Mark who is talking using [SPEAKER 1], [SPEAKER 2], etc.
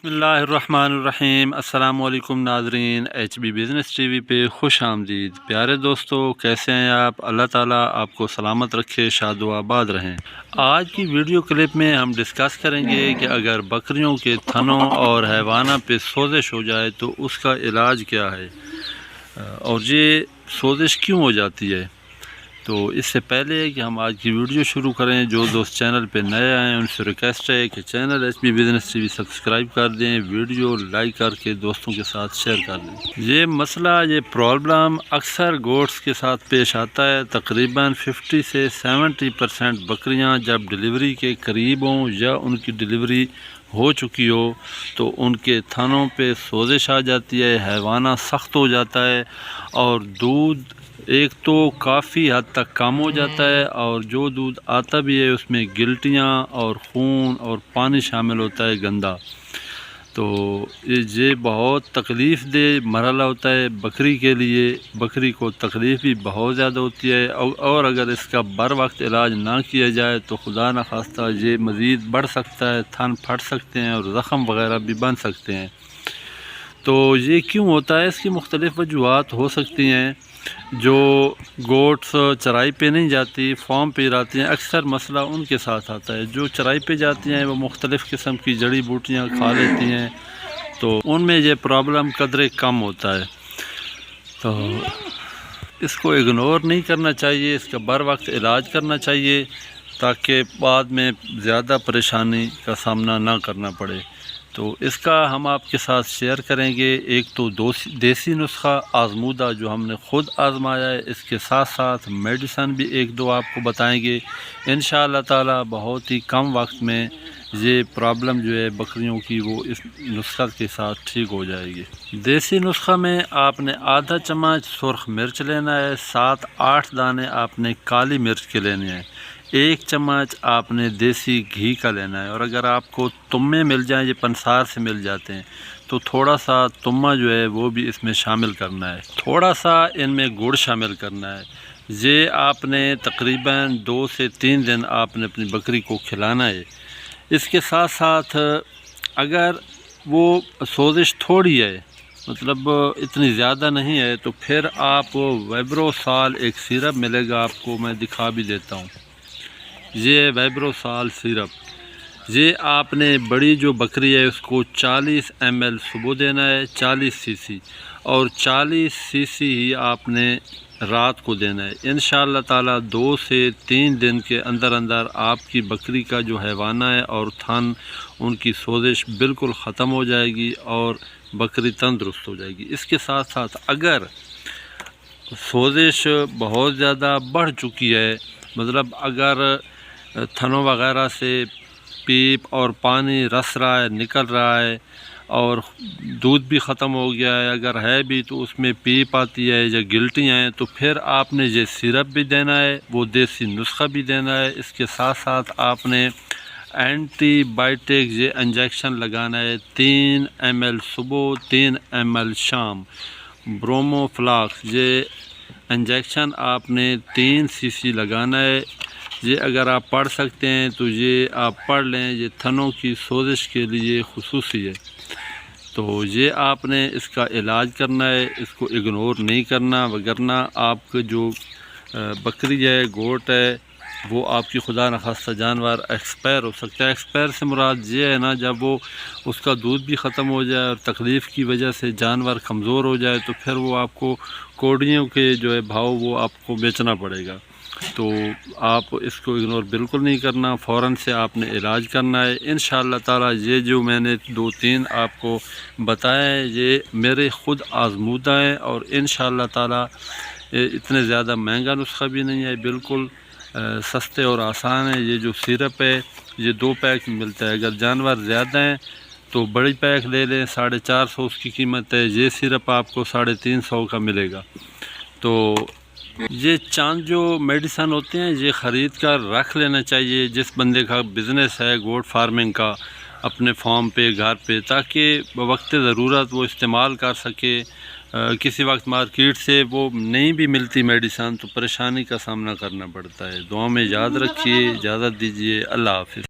[SPEAKER 1] بسم اللہ الرحمن الرحیم۔ السلام علیکم ناظرین، H B business T V پہ خوش آمدید۔ پیارے دوستو، کیسے ہیں آپ؟ اللہ تعالیٰ آپ کو سلامت رکھے، شاد و آباد رہیں۔ آج کی ویڈیو کلپ میں ہم ڈسکس کریں گے کہ اگر بکریوں کے تھنوں اور حیوانہ پہ سوزش ہو جائے تو اس کا علاج کیا ہے، اور یہ سوزش کیوں ہو جاتی ہے۔ تو اس سے پہلے کہ ہم آج کی ویڈیو شروع کریں، جو دوست چینل پہ نئے آئے ہیں ان سے ریکویسٹ ہے کہ channel H B business T V subscribe کر دیں، ویڈیو لائک کر کے دوستوں کے ساتھ شیئر کر دیں۔ یہ مسئلہ، یہ پرابلم اکثر گوٹس کے ساتھ پیش آتا ہے۔ تقریباً 50 سے 70% بکریاں جب ڈلیوری کے قریب ہوں یا ان کی ڈلیوری ہو چکی ہو تو ان کے تھنوں پہ سوزش آ جاتی ہے، حیوانہ سخت ہو جاتا ہے، اور دودھ ایک تو کافی حد تک کم ہو جاتا ہے، اور جو دودھ آتا بھی ہے اس میں گلٹیاں اور خون اور پانی شامل ہوتا ہے گندا۔ تو یہ بہت تکلیف دہ مرحلہ ہوتا ہے بکری کے لیے۔ بکری کو تکلیف بھی بہت زیادہ ہوتی ہے، اور اگر اس کا بر وقت علاج نہ کیا جائے تو خدا نخواستہ یہ مزید بڑھ سکتا ہے، تھن پھٹ سکتے ہیں اور زخم وغیرہ بھی بن سکتے ہیں۔ تو یہ کیوں ہوتا ہے؟ اس کی مختلف وجوہات ہو سکتی ہیں۔ جو گوٹس چرائی پہ نہیں جاتی، فارم پہ رہتی ہیں، اکثر مسئلہ ان کے ساتھ آتا ہے۔ جو چرائی پہ جاتی ہیں وہ مختلف قسم کی جڑی بوٹیاں کھا لیتی ہیں، تو ان میں یہ پرابلم قدرے کم ہوتا ہے۔ تو اس کو اگنور نہیں کرنا چاہیے، اس کا بر وقت علاج کرنا چاہیے تاکہ بعد میں زیادہ پریشانی کا سامنا نہ کرنا پڑے۔ تو اس کا ہم آپ کے ساتھ شیئر کریں گے۔ ایک تو دیسی نسخہ آزمودہ جو ہم نے خود آزمایا ہے، اس کے ساتھ ساتھ میڈیسن بھی ایک دو آپ کو بتائیں گے۔ انشاءاللہ تعالی بہت ہی کم وقت میں یہ پرابلم جو ہے بکریوں کی وہ اس نسخہ کے ساتھ ٹھیک ہو جائے گی۔ دیسی نسخہ میں آپ نے آدھا چمچ سرخ مرچ لینا ہے، 7-8 دانے آپ نے کالی مرچ کے لینے ہیں، 1 چمچ آپ نے دیسی گھی کا لینا ہے، اور اگر آپ کو تمے مل جائیں، یہ پنسار سے مل جاتے ہیں، تو تھوڑا سا تمہ جو ہے وہ بھی اس میں شامل کرنا ہے۔ تھوڑا سا ان میں گڑ شامل کرنا ہے۔ یہ آپ نے تقریباً 2 سے 3 دن آپ نے اپنی بکری کو کھلانا ہے۔ اس کے ساتھ ساتھ اگر وہ سوزش تھوڑی ہے، مطلب اتنی زیادہ نہیں ہے، تو پھر آپ ویبروسال ایک سیرپ ملے گا آپ کو، میں دکھا بھی دیتا ہوں۔ یہ ویبروسال سیرپ، یہ آپ نے بڑی جو بکری ہے اس کو 40 ml صبح دینا ہے، 40 cc، اور 40 cc ہی آپ نے رات کو دینا ہے۔ انشاءاللہ تعالی 2 سے 3 دن کے اندر اندر آپ کی بکری کا جو حیوانہ ہے اور تھن، ان کی سوزش بالکل ختم ہو جائے گی اور بکری تندرست ہو جائے گی۔ اس کے ساتھ ساتھ اگر سوزش بہت زیادہ بڑھ چکی ہے، مطلب اگر تھنوں وغیرہ سے پیپ اور پانی رس رہا ہے، نکل رہا ہے، اور دودھ بھی ختم ہو گیا ہے، اگر ہے بھی تو اس میں پیپ آتی ہے یا گلٹیاں ہیں، تو پھر آپ نے یہ سیرپ بھی دینا ہے، وہ دیسی نسخہ بھی دینا ہے۔ اس کے ساتھ ساتھ آپ نے اینٹی بائیوٹک یہ انجیکشن لگانا ہے، 3 ml صبح، 3 ml شام، برومو فلاکس، یہ انجیکشن آپ نے 3 cc لگانا ہے۔ یہ اگر آپ پڑھ سکتے ہیں تو یہ آپ پڑھ لیں، یہ تھنوں کی سوزش کے لیے خصوصی ہے۔ تو یہ آپ نے اس کا علاج کرنا ہے، اس کو اگنور نہیں کرنا، وگرنہ آپ کے جو بکری ہے، گوٹ ہے، وہ آپ کی خدا نخواستہ جانور ایکسپائر ہو سکتا ہے۔ ایکسپائر سے مراد یہ ہے نا، جب وہ اس کا دودھ بھی ختم ہو جائے اور تکلیف کی وجہ سے جانور کمزور ہو جائے، تو پھر وہ آپ کو کوڑیوں کے جو ہے بھاؤ وہ آپ کو بیچنا پڑے گا۔ تو آپ اس کو اگنور بالکل نہیں کرنا، فوراً سے آپ نے علاج کرنا ہے۔ انشاءاللہ تعالی یہ جو میں نے 2-3 آپ کو بتایا ہے، یہ میرے خود آزمودہ ہیں، اور انشاءاللہ تعالی اتنے زیادہ مہنگا نسخہ بھی نہیں ہے، بالکل سستے اور آسان ہے۔ یہ جو سیرپ ہے یہ 2 پیک ملتا ہے، اگر جانور زیادہ ہیں تو بڑی پیک لے لیں، 450 اس کی قیمت ہے، یہ سیرپ آپ کو 350 کا ملے گا۔ تو یہ چاند جو میڈیسن ہوتے ہیں یہ خرید کر رکھ لینا چاہیے جس بندے کا بزنس ہے گوٹ فارمنگ کا، اپنے فارم پہ، گھر پہ، تاکہ بوقت ضرورت وہ استعمال کر سکے۔ کسی وقت مارکیٹ سے وہ نہیں بھی ملتی میڈیسن تو پریشانی کا سامنا کرنا پڑتا ہے۔ دعا میں یاد رکھیے، اجازت دیجیے، اللہ حافظ۔